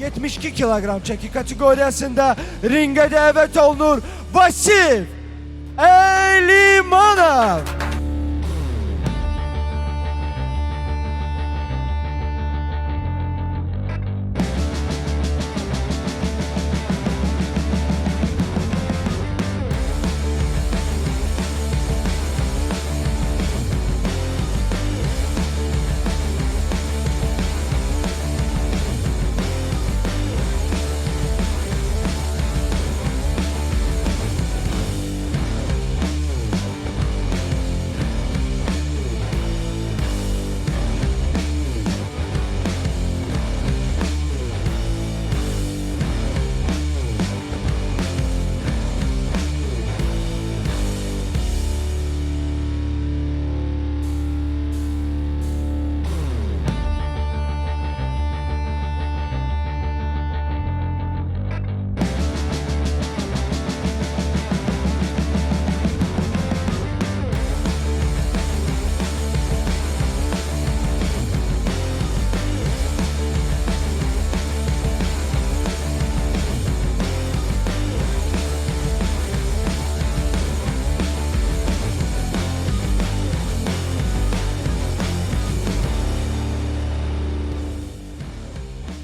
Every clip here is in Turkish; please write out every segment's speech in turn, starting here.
72 kilogram çeki kategorisinde ringe davet olunur Vasif Elimanov.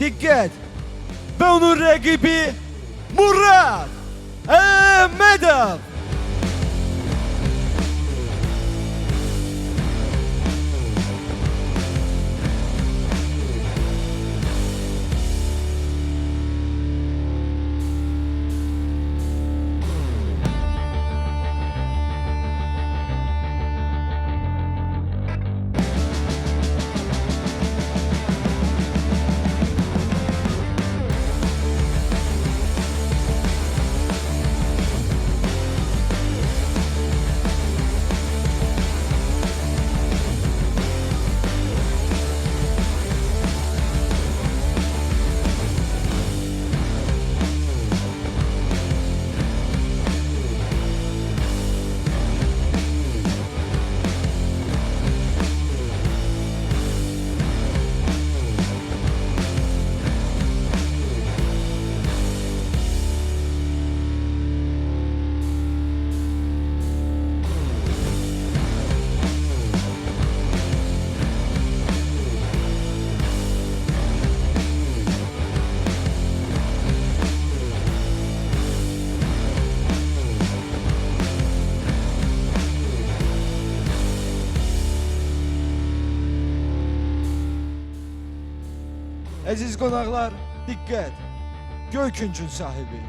Dikkat! Ve onun rakibi Murat Ahmedov. Aziz qonaqlar, dikkat! Göyküncün sahibi.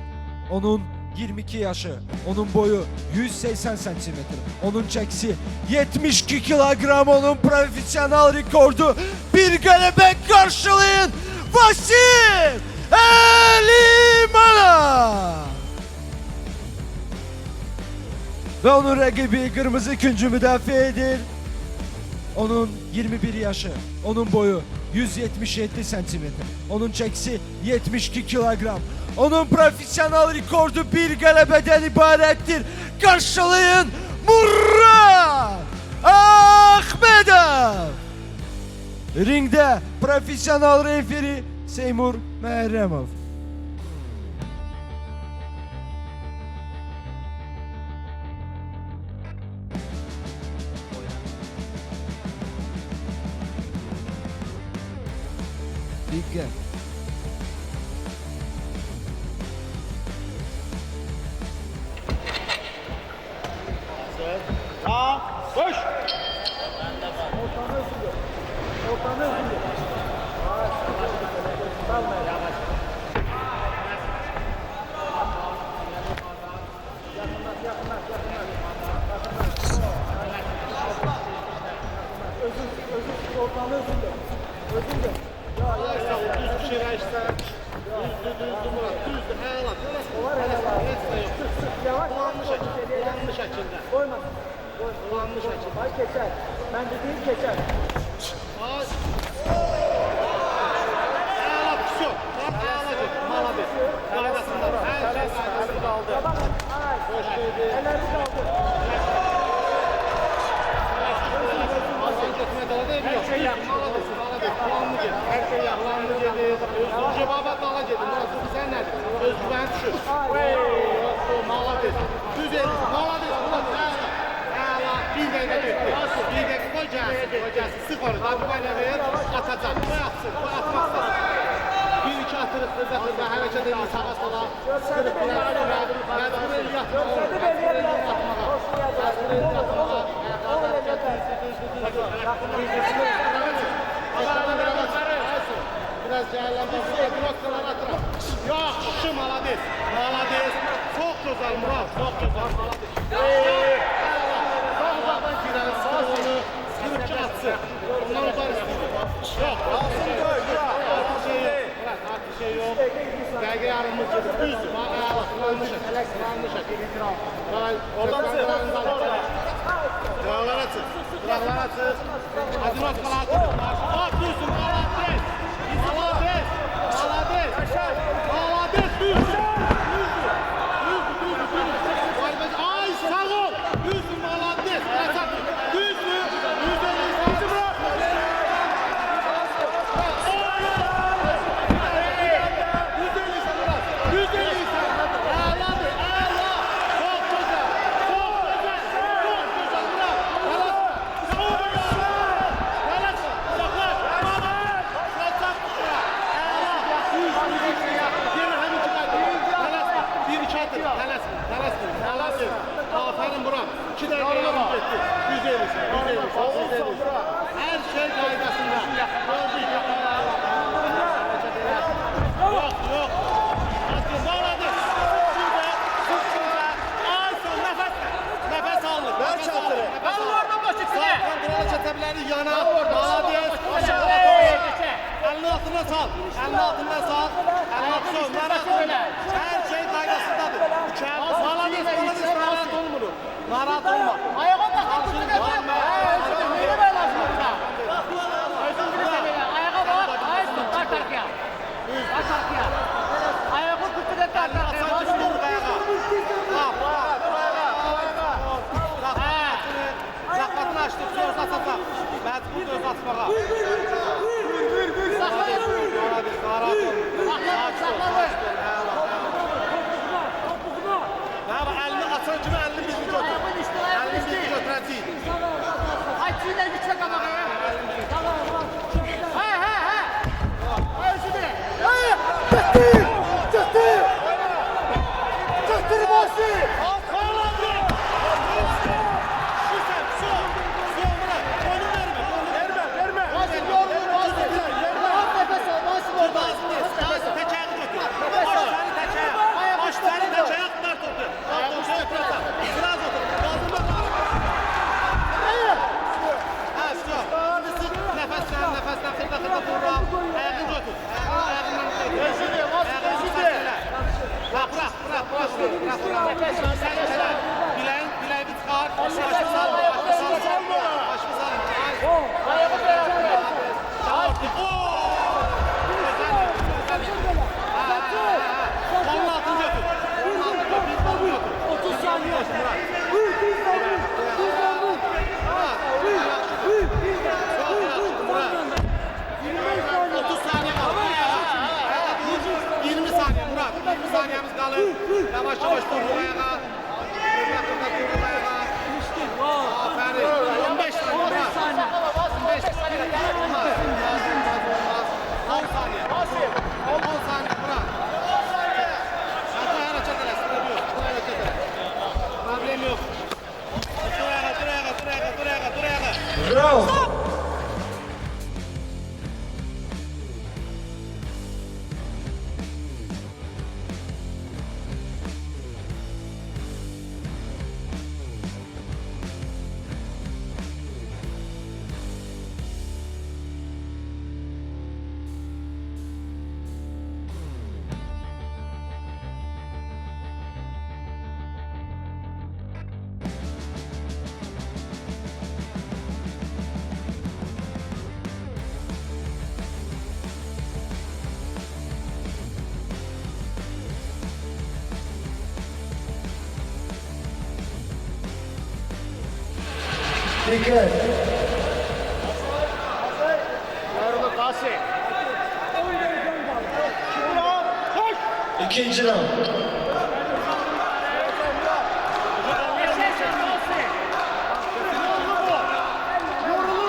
Onun 22 yaşı, onun boyu 180 santimetre, onun çekisi 72 kilogram, onun profesyonel rekordu. Bir galebe karşılayın Vasif Elimanov. Ve onun rakibi kırmızı küncü müdafiidir. Onun 21 yaşı, onun boyu 177 santimetre, onun çekisi 72 kilogram. Onun profesyonel rekordu bir galebeden ibarettir. Karşılayın Murat Ahmedov. Ringde profesyonel referi Seymur Mehremov. Dikkat! Tamam, koş! Özünde. Düz bir şeyler işte. Düzdü Murat. Düzdü. Heyalat. Planlı şekilde. Koymasın. Planlı şekilde. Ay geçer. Ben dediğim geçer. Heyalat bir şey yok. Heyalat. Mala bir. Kaydasında. Her şey kaydasında aldı. Hoş geldin. Elleri kaldı. Her şey yapmalı. Planlı gel. Her şey yapmalı. Cevabı da alacak. gelsin. Sık onu. Dabıqayla ver, atacaq. Bu atsın, bu atmazsa. Bir iki atırıq, hızla hərəkət edir sağa sola. Sıkırıq, biraz sonra. Məcbur el yatmağa. Məcbur el yatmağa. Məcbur el yatmağa. Ayaqlarına hərəkət biraz cəhəllənməsində bloklar atıram. Yaxşı, malades. Malades. Çox gözəl Murat, çox gözəl. Sağdan girən sağ onu sıkırıb ki atsın. Ondan uzar istəyir. Yox, alsın böyle. Artı şey yok. Murat, artı şey yok. Dəqiqə yarımız gedir. Düzdür. Bax, ayaqlanmışıq. Ayaqlanmışıq. Oradan çıx. Qıraqlara çıx. Qıraqlara çıx. Adinoskalar çıx. Bax, düzdür. Malades. Malades. Malades. Malades. Düzdür. Ay sağ ol. Düzdür. Malades. Düzdür. Düzdür. Aferin Burak. 2 dəqiqə yarım getdi. 150. Hər şey qaydasında. Yox, yox. Bağladı. Ay son nəfəs. Nəfəs alır. Ver çatırı. Al oradan baş içine. Sağdan qıralı çətəbləri yana. Malades. Əlini altına sal. Əlini altına sal. Əlini altına sal. Hər şey qaydasındadır. Malades. Narahat olmur. Narahat olma. Ayağa bak. Ayağı kutu da Zaklatını açtık, söz atacaq. Məcbur söz atmağa. Əlini açan kimi əlini bizi götür. Əlini bizi götürəcəyik. Açıyla gitse kabağa. He he he. Özüdür. Çıktı! Çıktı boşu! Sağlandı! Şüsen, su! Su bırak! Onu verme! Verme! Basın yorgun! Basın! Rahat nefes al! Basın orada! Basın tekeğini götür! Başları tekeğe! Başları tekeğe aktar topu! Topu oturacak! Biraz otur! Basın bak! Ha su! Nefesten! Xırda vurma! Ayağını götür! Ayağından götür! Özüdür! Özüdür! Bırak! Bileğini çıkar! Başını sal! Başını sal! Ayağı bırak. Onun altını götür! Onun altını götür! 30 saniye. Murat, 20 saniyemiz kalır. Yavaş yavaş dur ayağa. Dur ayağa. Aferin. 15 saniye Murat. 15 saniye. Olmaz. 10 saniye. 10 saniye Murat. Hadi hareket et. Problem yok. Dur ayağa. Bravo. Dikkat. Yoruluk Kasi. İkinci round. Yoruluk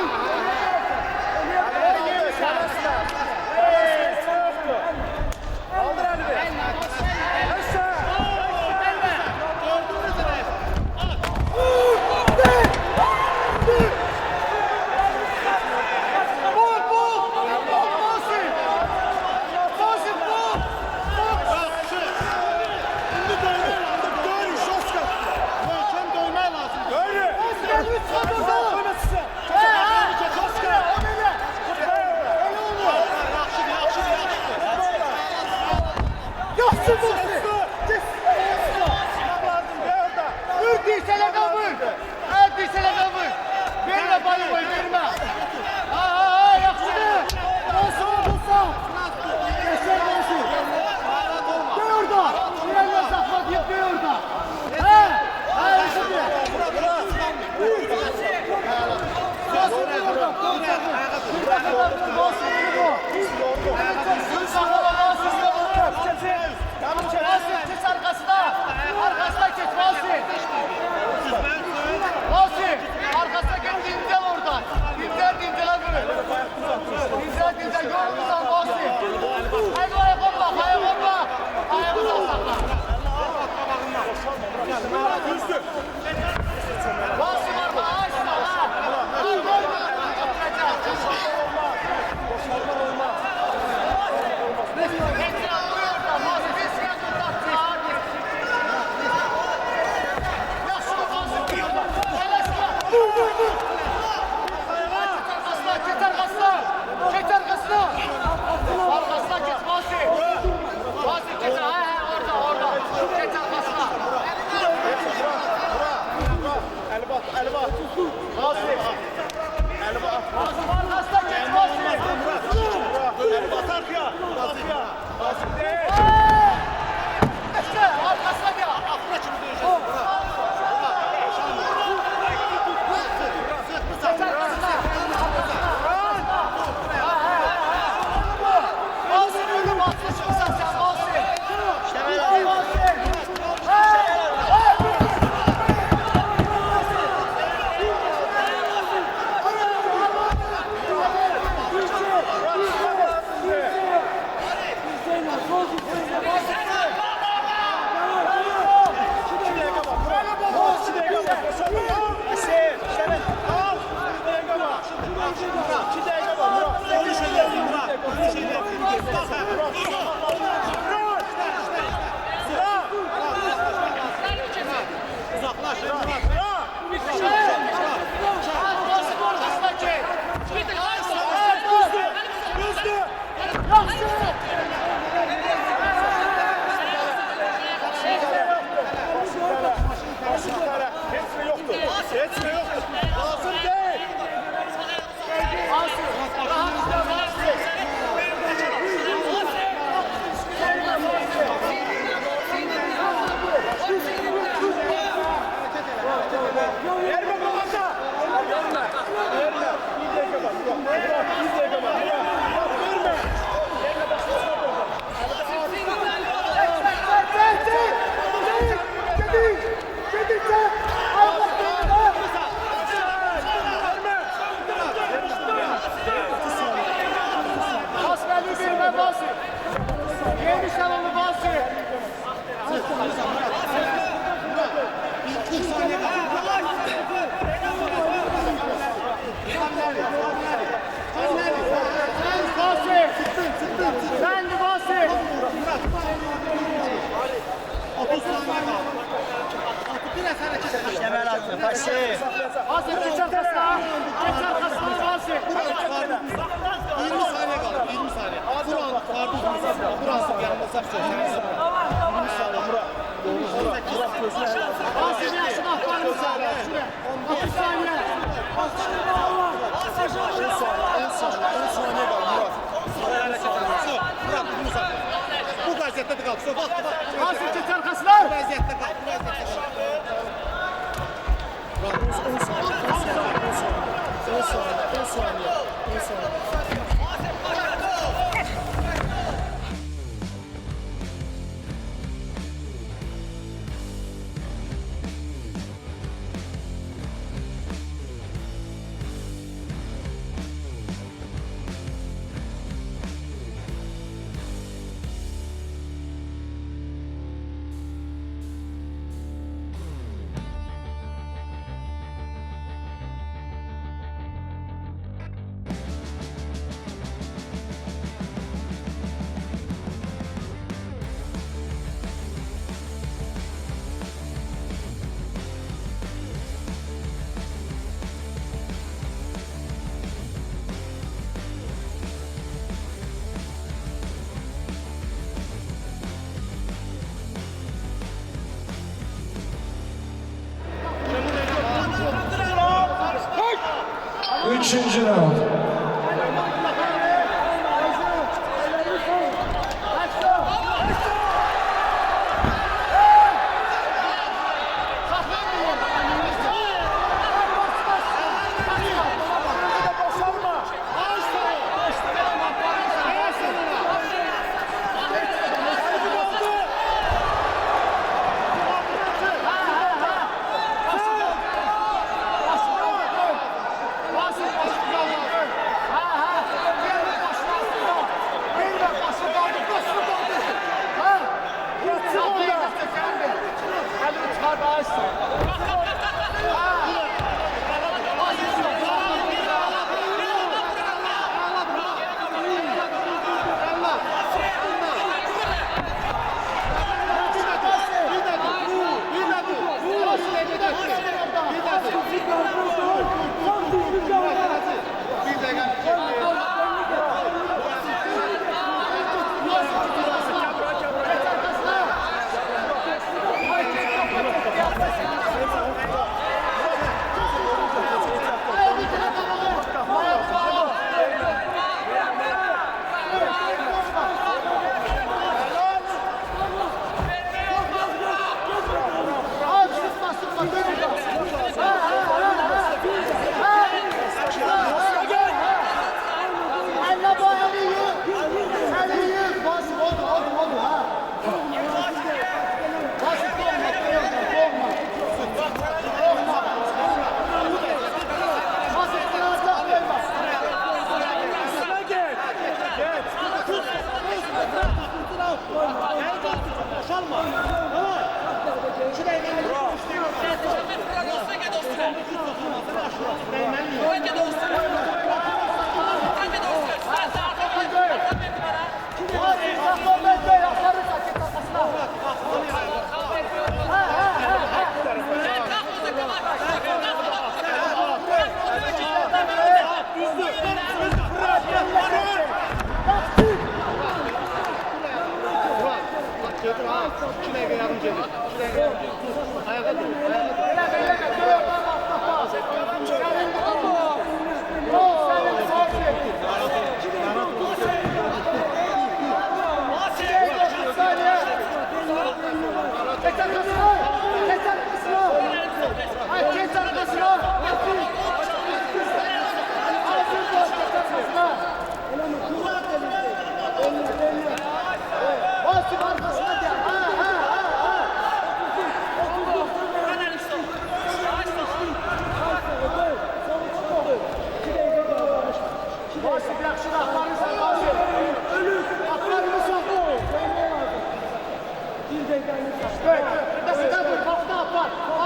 dirselerden vur. Dirselerden vur. Verme bayı boy, verme. Yaxşıdır. Olsun. Geçer gelsin. Döy orada. Birenler sakla deyip döy orada. Yaxşıdır. Geç arkasına. Arkasına geç Vasif. Vasif. Arkasına geç dinzel oradan. Dinzel vurun. Dinzel yorulursan Vasif. Haydi ayağa bak. Ayağı sakla. Vasif arka açma ha. Arkasına geç Vasif. Vasif geç. Orada. Geç arkasına. Eli bak. Vasif. Arkasına geç Vasif. Eli bak arkaya. İşte arkasına gel. Aklına kimi döneceksin? Vasif ölüm atlı çıksan sen Vasif. Vasif arkasına geç. Geçme yoktur. Lazım değil. Verme babamda. Verme. Bir dakika bak. Verme. Asmerli birine Vasif. Yemişler onu Vasif. Vasif. Sen de Vasif. 30 saniye kaldı. Biraz hareket et. Kemal atma. Başı. Vasif geç arkasına. Geç arkasına Vasif. 20 saniye kaldı. 20 saniye. Buran kartı burası yanılsak söyleyeyim. 20 saniye Murat. Vasif yaşını aktarım sana. 30 saniye. 10 saniye kaldı Murat. Hareket et. Murat bunu sakla. Bu vaziyette de kaldı. Bak. Vasif geç arkasına. Bu vaziyette kaldı. Murat 10 saniye. Üçüncü round.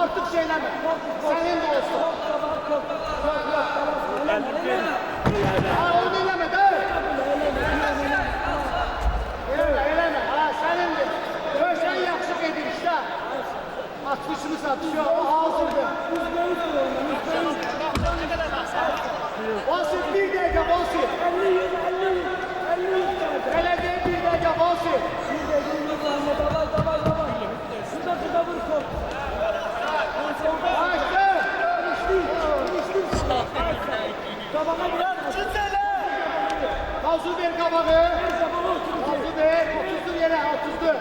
Artık şeyleme. Senin de olsun. Onu dinleme de. Eleme. Senindir. Sen yaxşı edin işte. Atmışımız atışıyor. O hazırdır. Basit bir dakika basit. 50. Hele değil bir dakika basit. Havzu ver kabağı. Havzu ver. 30'dur yere 30'dur.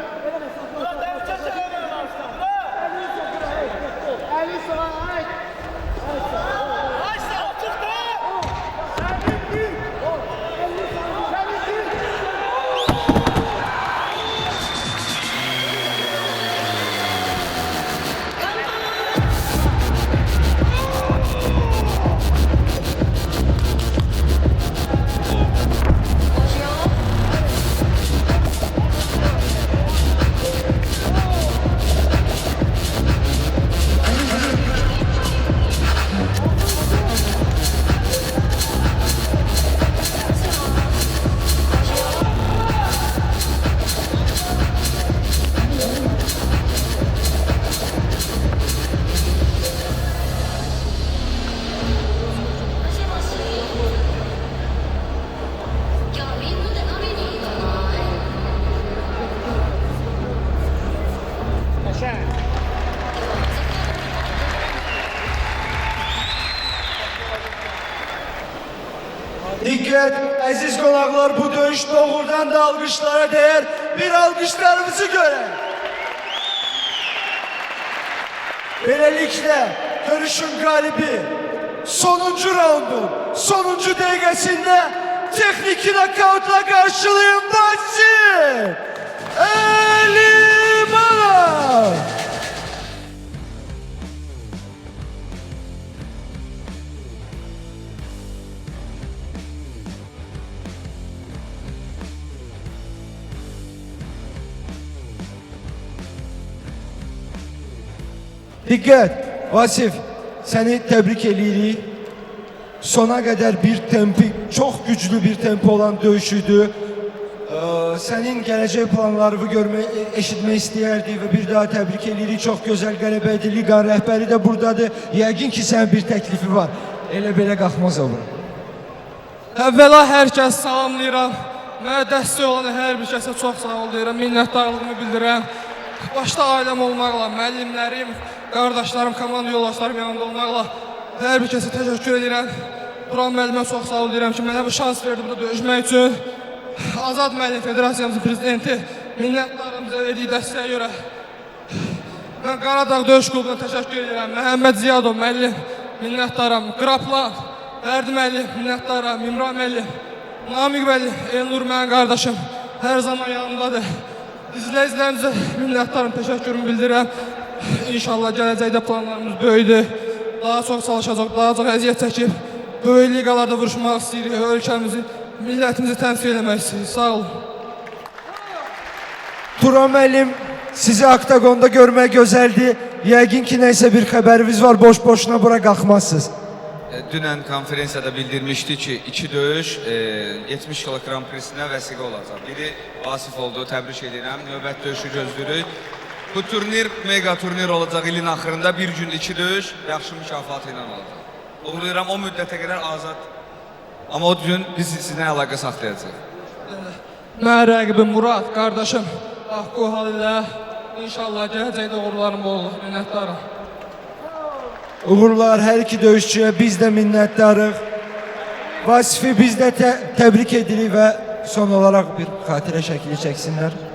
50 sonra ait. Dikkat, əziz qonaqlar, bu döyüş doğrudan da alqışlara değer. Bir alqışlarımızı gören. Beləliklə, görüşün qalibi sonuncu raundun sonuncu dəqiqəsində texniki nokautla qarşılayın Vasif Əlimanov. Dikkat, Vasif, seni tebrik edirik. Sona kadar bir tempi, çok güçlü bir tempo olan dövüşüydü. Senin gelecek planlarını görme, eşitmek istəyərdik ve bir daha tebrik edirik. Çok güzel qələbədir. Liqanın rəhbəri de buradadır. Yəqin ki, sənin bir təklifi var. Elə belə qalxmaz o bura. Əvvəla hər kəs salamlayıram. Mənə dəstək olan hər bir kəsə çox sağ ol deyirəm. Minnətdarlığımı bildirirəm. Başda ailəm olmaqla, müəllimlərim, qardaşlarım, komanda yoldaşlarım yanında olmaqla hər bir kəsə təşəkkür edirəm. Turan müəllimə çox sağ ol deyirəm ki, mənə bu şans verdi burada döyüşmək üçün. Azad müəllim, federasiyamızın prezidenti, minnətdarım bizə verdiyi dəstəyə görə. Mən Qaradağ Döyüş Klubuna təşəkkür edirəm. Məhəmməd Ziyadov müəllim, minnətdaram. Qraplan, Fərdi müəllim, minnətdaram. İmran müəllim, Namiq müəllim, Elnur mənim qardaşım, hər zaman yanımdadır. İzləyicilərimizə minnətdarım, təşəkkürümü bildirirəm. İnşallah gələcəkdə planlarımız böyüdür. Daha çox çalışacaq, daha çox əziyyət çəkib, böyük liqalarda vuruşmaq istəyirik, ölkəmizi, millətimizi təmsil eləmək istəyirik. Sağ olun. Turan müəllim, sizi oktagonda görmək gözəldi. Yəqin ki, neysə bir xəbəriniz var, boş-boşuna bura qalxmazsınız. Dünən konferansiyada bildirmişdi ki, 2 döyüş 70 kg Grand Prix-sinə vəsiqə olacaq. Biri Vasif oldu, təbrik edirəm. Növbət döyüşü gözləyirik. Bu turnir mega turnir olacaq ilin axırında. Bir gün 2 döyüş yaxşı mükafatı ilə olacaq. Uğurlayıram o müddətə qədər azad. Amma o gün biz sizinlə əlaqə saxlayacaq. Mən rəqibim Murad, qardaşım. Haqqı hal ilə. İnşallah gələcəkdə uğurlarım olur. Minnətdarım. Uğurlar hər iki döyüşçüyə, biz də minnətdarıq. Vasifi biz də təbrik edirik və son olaraq bir xatirə şəkli çəksinlər.